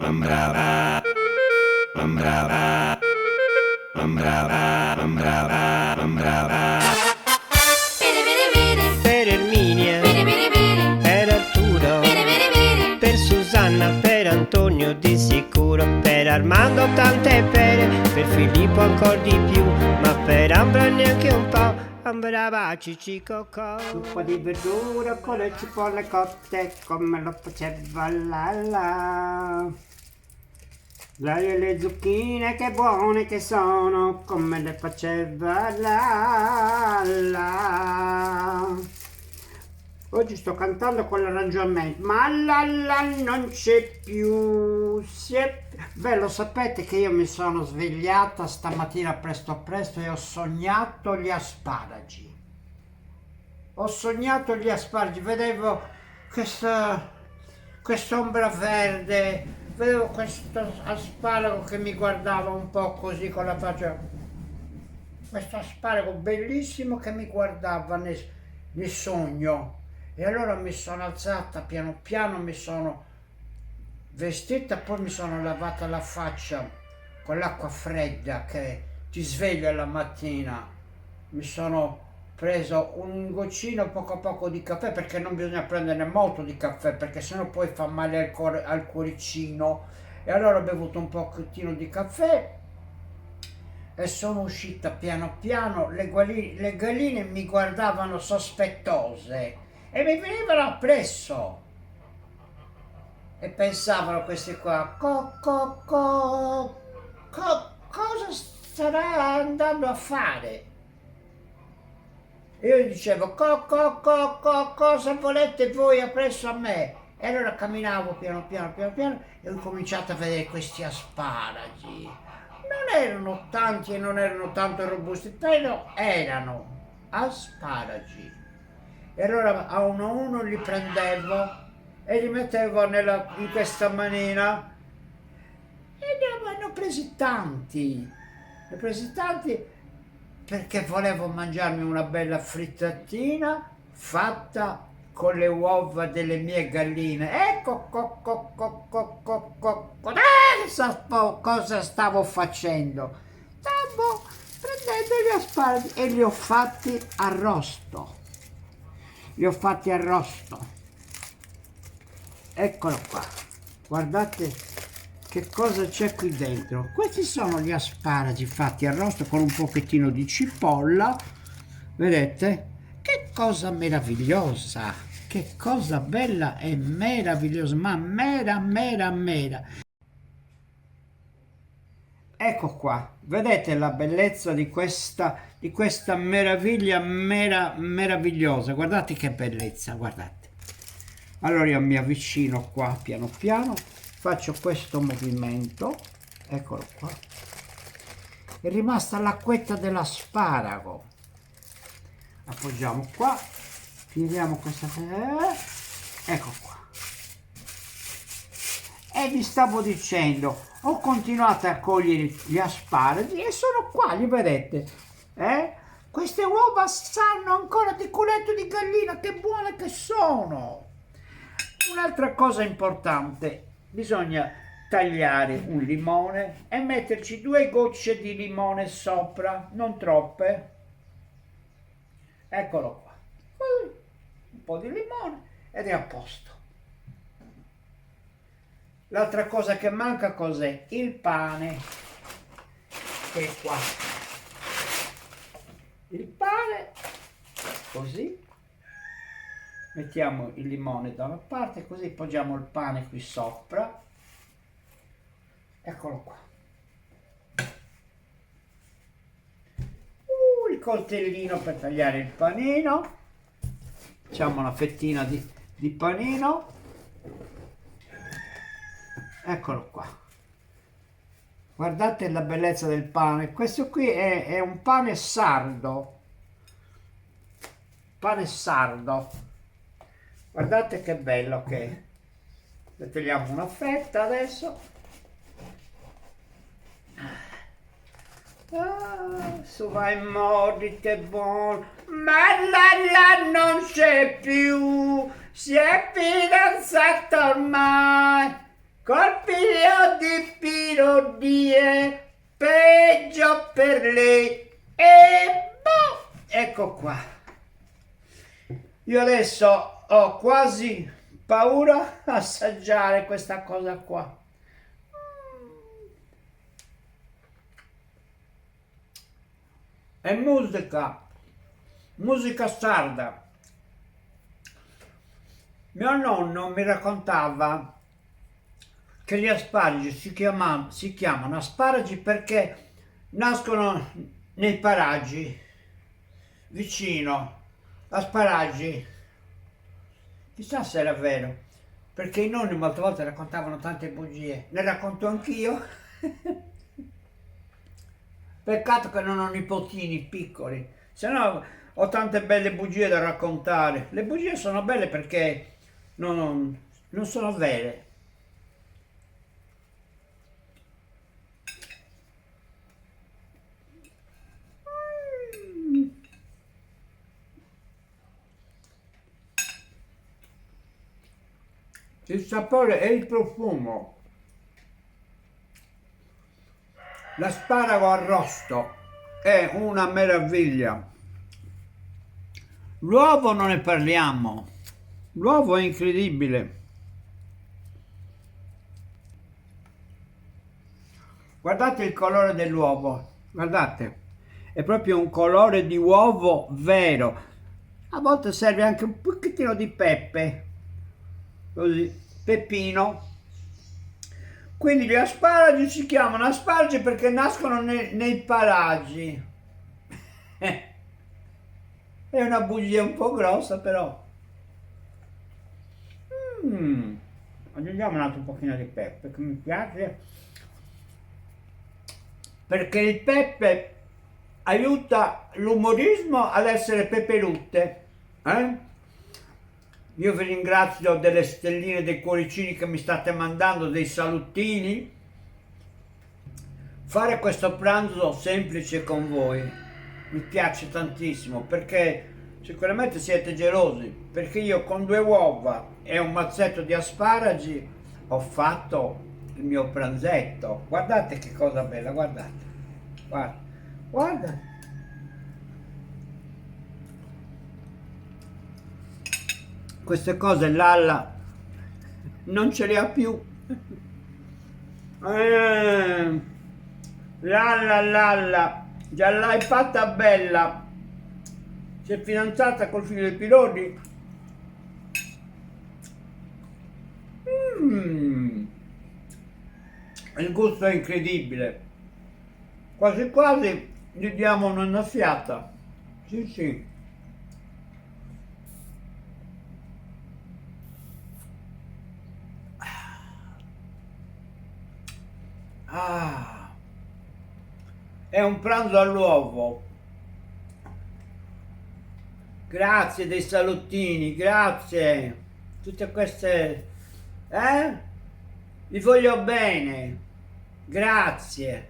Ambrava, ambrava, ambrava, ambrava, ambrava. Per Erminia, per Arturo, per Susanna, per Antonio di sicuro, per Armando tante pere, per Filippo ancora di più, ma per Ambra neanche un po'. Ambrava cicicocò. Un po' di verdura con le cipolle cotte come lo faceva Lalla. Lei e le zucchine che buone che sono come le faceva Lalla. Oggi sto cantando con l'arrangiamento, ma Lalla non c'è più. Beh, lo sapete che io mi sono svegliata stamattina presto e ho sognato gli asparagi. Ho sognato gli asparagi, vedevo quest'ombra verde, vedevo questo asparago che mi guardava un po' così con la faccia. Questo asparago bellissimo che mi guardava nel sogno. E allora mi sono alzata piano piano, mi sono vestita, poi mi sono lavata la faccia con l'acqua fredda che ti sveglia la mattina. Mi sono preso un goccino poco a poco di caffè, perché non bisogna prenderne molto di caffè perché sennò poi fa male al cuoricino. E allora ho bevuto un pochettino di caffè e sono uscita piano piano. Le galline mi guardavano sospettose e mi venivano appresso e pensavano questi qua, cosa starà andando a fare? E io gli dicevo, cosa volete voi appresso a me? E allora camminavo piano piano e ho cominciato a vedere questi asparagi. Non erano tanti e non erano tanto robusti, però erano asparagi. E allora a uno li prendevo e li mettevo in questa manina e ne hanno presi tanti. Ne ho presi tanti perché volevo mangiarmi una bella frittatina fatta con le uova delle mie galline. Ecco cosa stavo facendo. Stavo prendendo gli asparagi e li ho fatti arrosto. Li ho fatti arrosto. Eccolo qua. Guardate che cosa c'è qui dentro. Questi sono gli asparagi fatti arrosto con un pochettino di cipolla. Vedete? Che cosa meravigliosa. Che cosa bella e meravigliosa. Ma mera. Ecco qua, vedete la bellezza di questa meraviglia meravigliosa. Guardate che bellezza, guardate. Allora io mi avvicino qua piano piano, faccio questo movimento, eccolo qua. È rimasta l'acquetta dell'asparago. Appoggiamo qua, tiriamo questa, ecco qua. E vi stavo dicendo, ho continuato a cogliere gli asparagi e sono qua, li vedete? Queste uova sanno ancora di culetto di gallina, che buone che sono! Un'altra cosa importante, bisogna tagliare un limone e metterci 2 gocce di limone sopra, non troppe. Eccolo qua, un po' di limone ed è a posto. L'altra cosa che manca cos'è? Il pane, che è qua. Il pane, così. Mettiamo il limone da una parte, così poggiamo il pane qui sopra. Eccolo qua. Il coltellino per tagliare il panino. Facciamo una fettina di panino. Eccolo qua. Guardate la bellezza del pane. Questo qui è un pane sardo. Pane sardo. Guardate che bello che è. Ne togliamo una fetta adesso. Su vai mordi che buono. Ma la non c'è più. Si è fidanzata ormai. Col figlio di pirodie, peggio per lei. E boh, ecco qua. Io adesso ho quasi paura a assaggiare questa cosa qua. È musica sarda. Mio nonno mi raccontava che gli asparagi si chiamano asparagi perché nascono nei paraggi, vicino, asparagi. Chissà se era vero, perché i nonni molte volte raccontavano tante bugie, ne racconto anch'io. Peccato che non ho nipotini piccoli, se no ho tante belle bugie da raccontare. Le bugie sono belle perché non sono vere. Il sapore e il profumo. L'asparago arrosto è una meraviglia. L'uovo non ne parliamo. L'uovo è incredibile. Guardate il colore dell'uovo. Guardate. È proprio un colore di uovo vero. A volte serve anche un pochettino di pepe. Così, peppino. Quindi gli asparagi si chiamano asparagi perché nascono nei paraggi. È una bugia un po' grossa, però. Aggiungiamo un altro pochino di pepe che mi piace. Perché il pepe aiuta l'umorismo ad essere peperutte. Io vi ringrazio delle stelline, dei cuoricini che mi state mandando, dei salutini. Fare questo pranzo semplice con voi mi piace tantissimo perché sicuramente siete gelosi, perché io con 2 uova e un mazzetto di asparagi ho fatto il mio pranzetto. Guardate che cosa bella, guardate. Guarda. Queste cose Lalla non ce le ha più. Lalla, già l'hai fatta bella. Si è fidanzata col figlio del Pironi. Il gusto è incredibile. Quasi quasi gli diamo un'annaffiata. Sì. È un pranzo all'uovo. Grazie dei salottini, grazie. Tutte queste... Vi voglio bene. Grazie.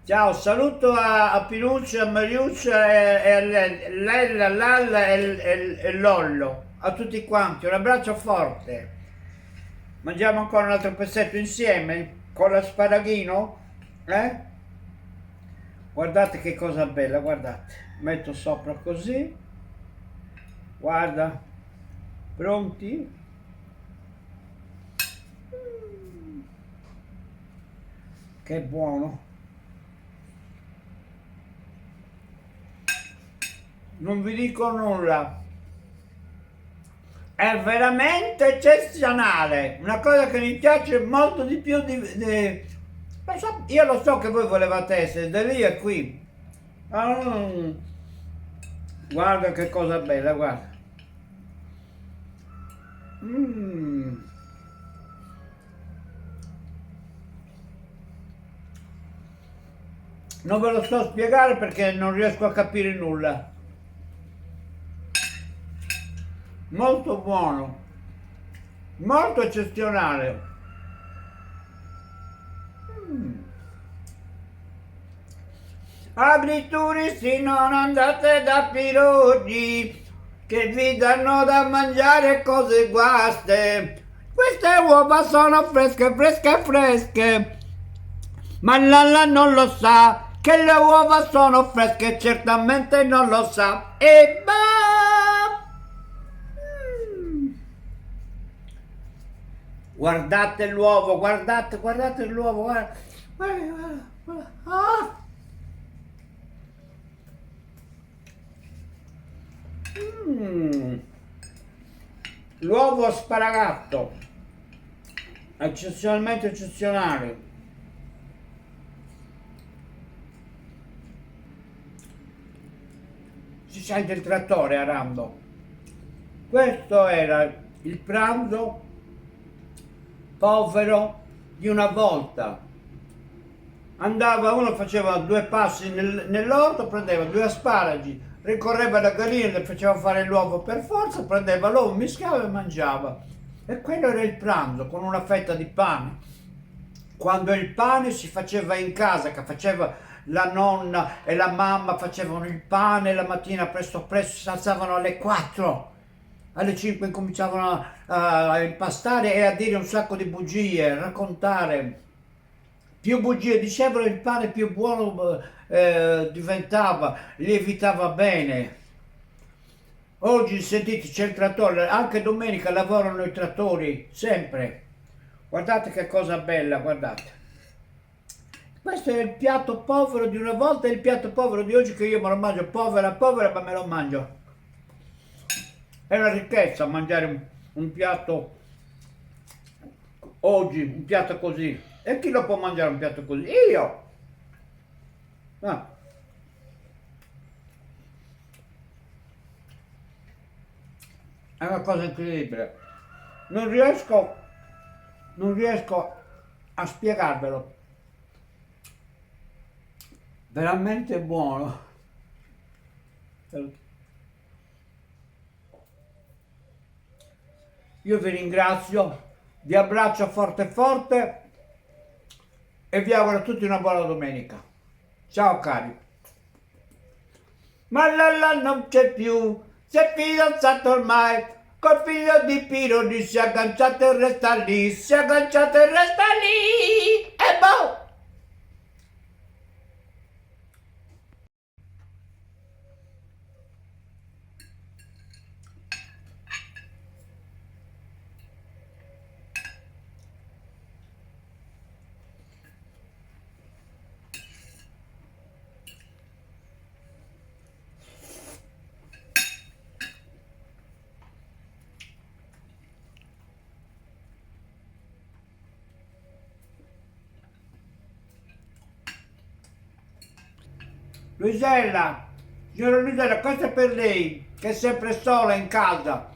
Ciao, saluto a Pinuccia, a Mariuccia e a Lella, Lalla e Lollo. A tutti quanti, un abbraccio forte. Mangiamo ancora un altro pezzetto insieme con l'asparaghino? Guardate che cosa bella, guardate. Metto sopra così. Guarda. Pronti? Che buono. Non vi dico nulla. È veramente eccezionale. Una cosa che mi piace molto di più io lo so che voi volevate essere da lì a qui. Guarda che cosa bella, guarda. Non ve lo sto a spiegare perché non riesco a capire nulla. Molto buono, molto eccezionale. Agrituristi, non andate da Piroggi, che vi danno da mangiare cose guaste. queste uova sono fresche, fresche, fresche. Ma Lalla non lo sa che le uova sono fresche, certamente non lo sa. E va! Guardate l'uovo, guardate, guardate l'uovo, guarda. Guarda, guarda, guarda. Ah! Mm. L'uovo sparagatto, eccezionalmente eccezionale. Si sente il trattore arando. Questo era il pranzo povero di una volta. Andava, uno faceva due passi nell'orto, prendeva due asparagi, ricorreva da gallina, le faceva fare l'uovo per forza, prendeva l'uovo, mischiava e mangiava. E quello era il pranzo, con una fetta di pane. Quando il pane si faceva in casa, che faceva la nonna e la mamma, facevano il pane la mattina presto presto, si alzavano alle 4. Alle 5 incominciavano a impastare e a dire un sacco di bugie, a raccontare. Più bugie dicevano, il pane più buono diventava, lievitava bene. Oggi sentite c'è il trattore, anche domenica lavorano i trattori, sempre. Guardate che cosa bella, guardate. Questo è il piatto povero di una volta e il piatto povero di oggi che io me lo mangio, povera, povera, ma me lo mangio. È una ricchezza mangiare un piatto oggi, un piatto così. E chi lo può mangiare un piatto così? Io! Ah. È una cosa incredibile. Non riesco a spiegarvelo. Veramente buono. Io vi ringrazio, vi abbraccio forte forte e vi auguro a tutti una buona domenica. Ciao cari. Ma Lalla non c'è più, si è fidanzato ormai, col figlio di Pironi si è agganciato e resta lì, si è agganciato e resta lì, e boh! Luisella, signora Luisella, questo è per lei, che è sempre sola in casa.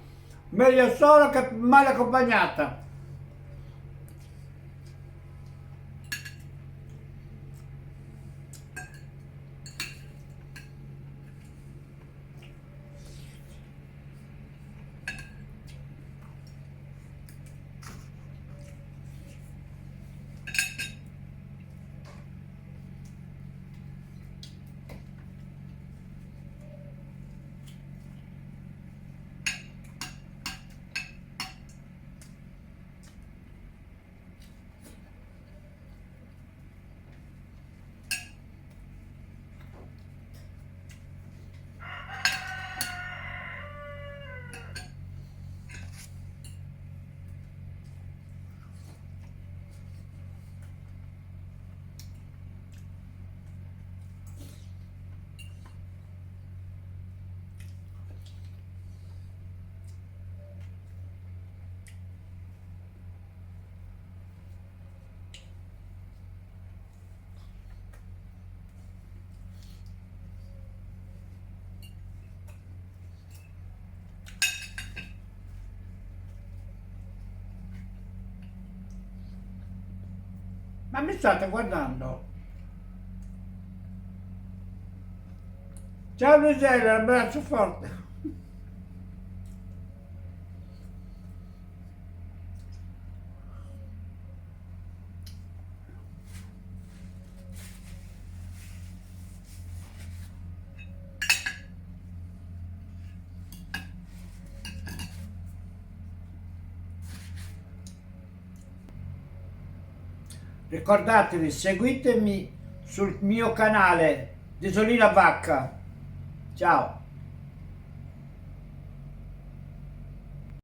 Meglio sola che male accompagnata. Ma mi state guardando? Ciao Luisella, un abbraccio forte. Ricordatevi, seguitemi sul mio canale Desolina Vacca. Ciao!